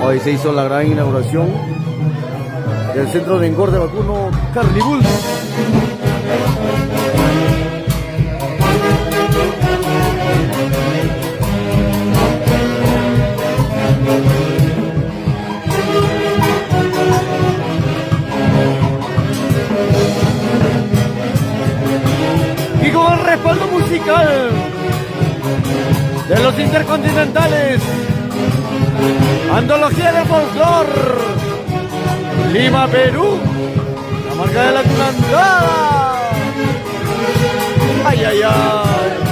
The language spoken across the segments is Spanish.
Hoy se hizo la gran inauguración del centro de engorde vacuno Carnibull. Y con el respaldo musical de los Intercontinentales, Antología de Folclor, Lima, Perú, la marca de la Tunandada. Ay, ay, ay.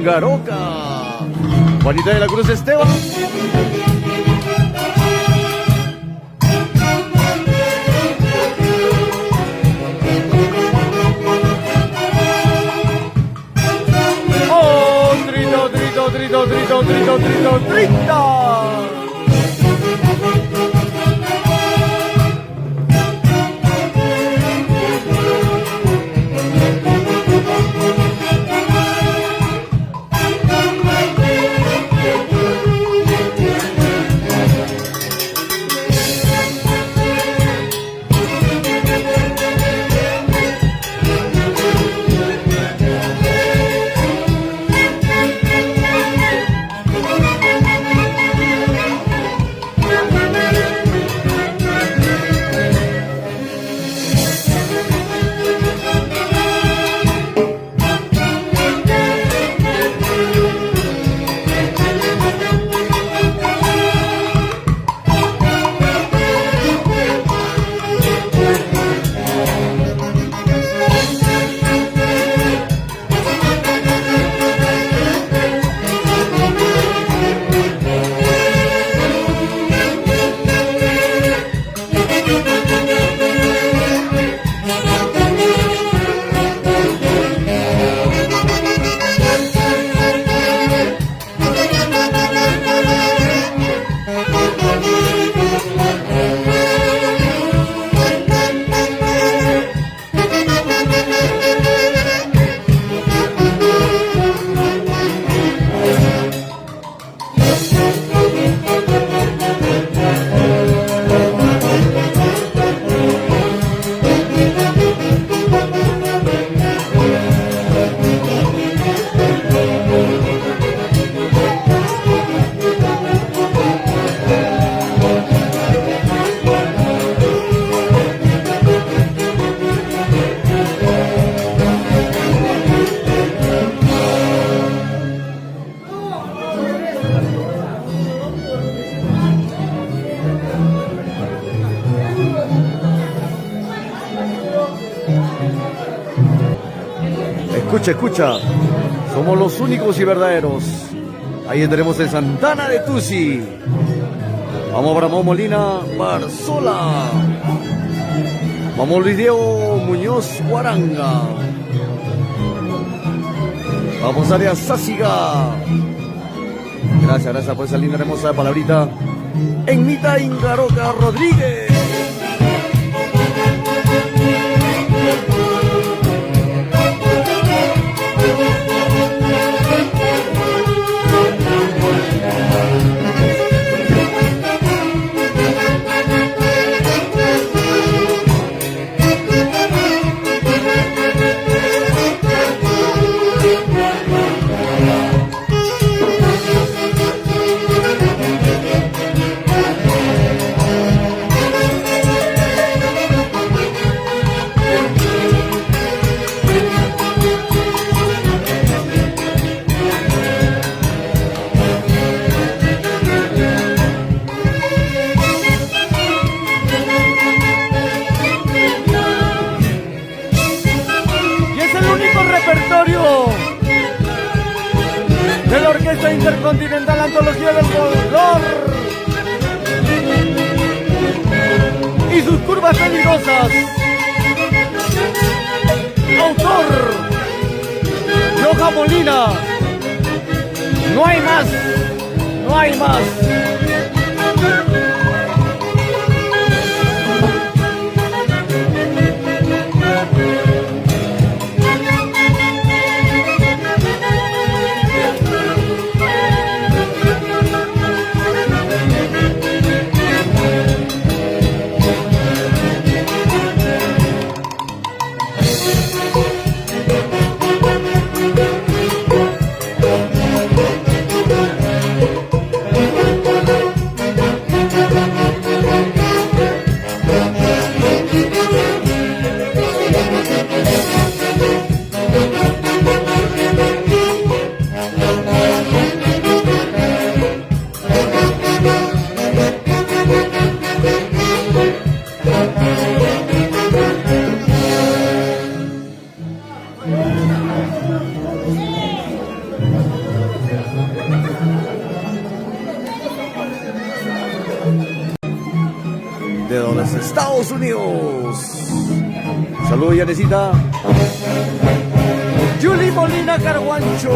Garoca, Juanita de la Cruz Esteban, oh, trito, trito, trito, trito, trito, trito, trito. Escucha, escucha. Somos los únicos y verdaderos. Ahí entremos en Santana de Tusi. Vamos para Ramón Molina, Barzola. Vamos Luis Diego Muñoz, Guaranga. Vamos Arias Sáciga. Gracias, gracias por esa linda hermosa palabrita. Enmita Ingaroca Rodríguez. De la Orquesta Intercontinental Antología del Folclor y sus curvas peligrosas. Autor Johan Molina. No hay más, no hay más. De los Estados Unidos. Saludos, Yanecita. Julie Molina Carguancho.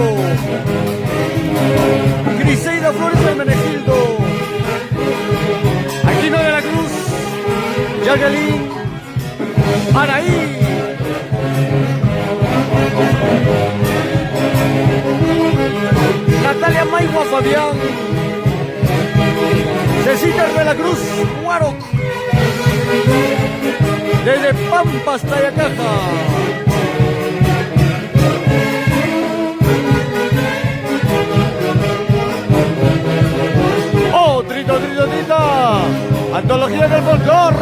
Griseida Flores Hermenegildo. Aquino de la Cruz. Jacqueline. Anaí. Natalia Maigua Fabián. Cecita de la Cruz Guaroc. Desde Pampas, Tayacaja. Oh, trito, trito, trita. Antología del Folclor.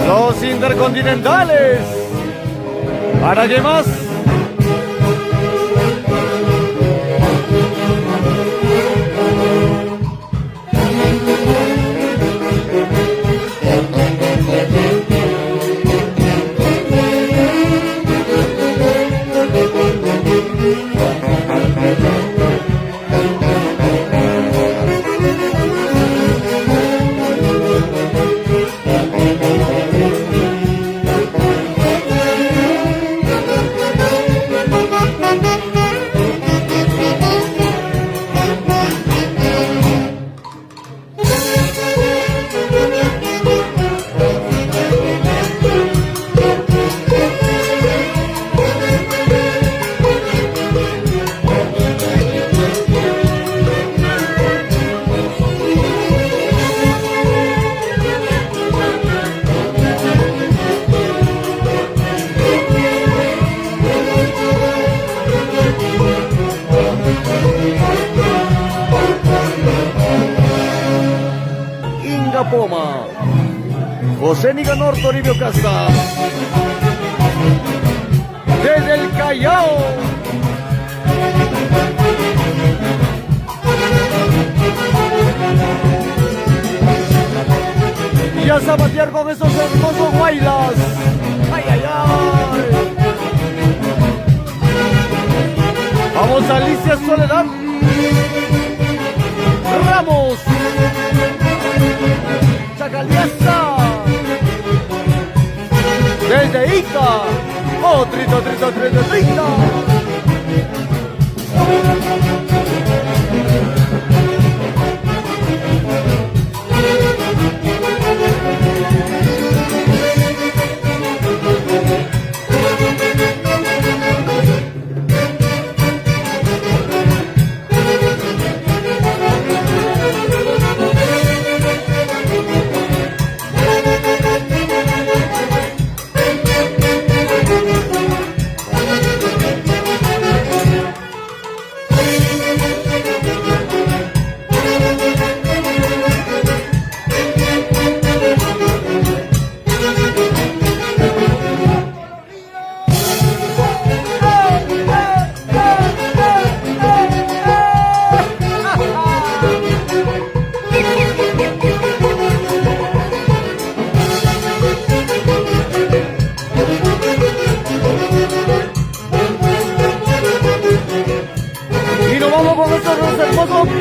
Los Intercontinentales. ¿Para qué más? Poma, José Nicanor Toribio Casa, desde el Callao. Y a zapatear con esos hermosos guaylas. Soledad Ramos, Chacaliasa, desde Ica, oh, trito, trito, trito, trito.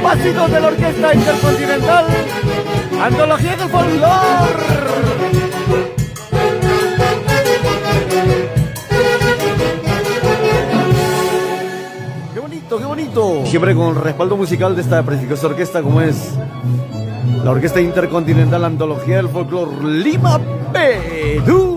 Pasitos de la Orquesta Intercontinental, Antología del Folclor. ¡Qué bonito, qué bonito! Siempre con el respaldo musical de esta prestigiosa orquesta como es la Orquesta Intercontinental Antología del Folclor Lima, Perú.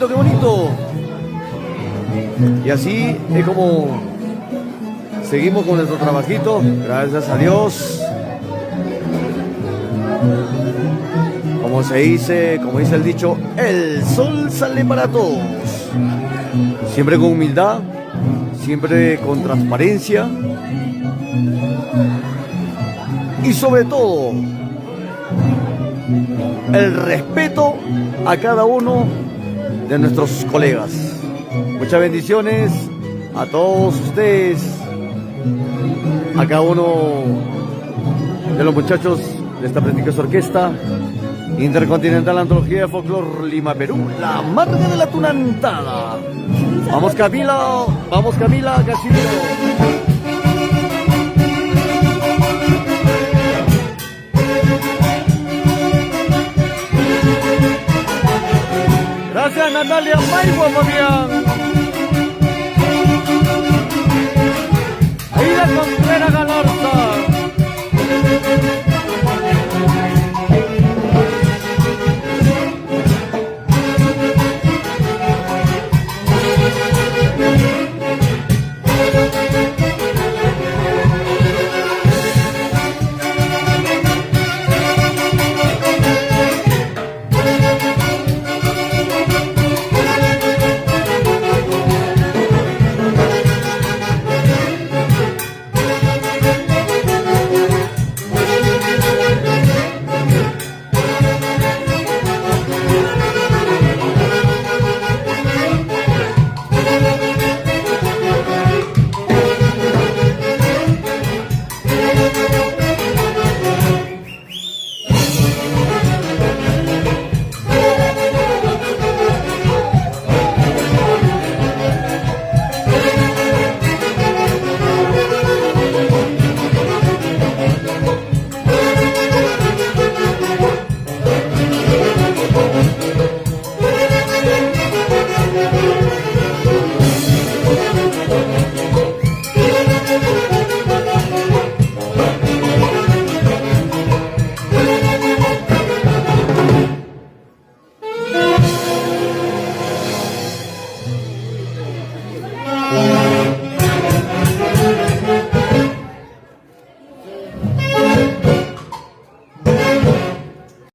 Qué bonito. Y así es como seguimos con nuestro trabajito, gracias a Dios. Como dice el dicho, el sol sale para todos. Siempre con humildad, siempre con transparencia y sobre todo el respeto a cada uno de nuestros colegas. Muchas bendiciones a todos ustedes, a cada uno de los muchachos de esta prestigiosa orquesta Intercontinental Antología de Folclor Lima, Perú, la marca de la tunantada. Vamos Camila, Casimiro. Gracias Natalia Maigua, Fabián. Ahí la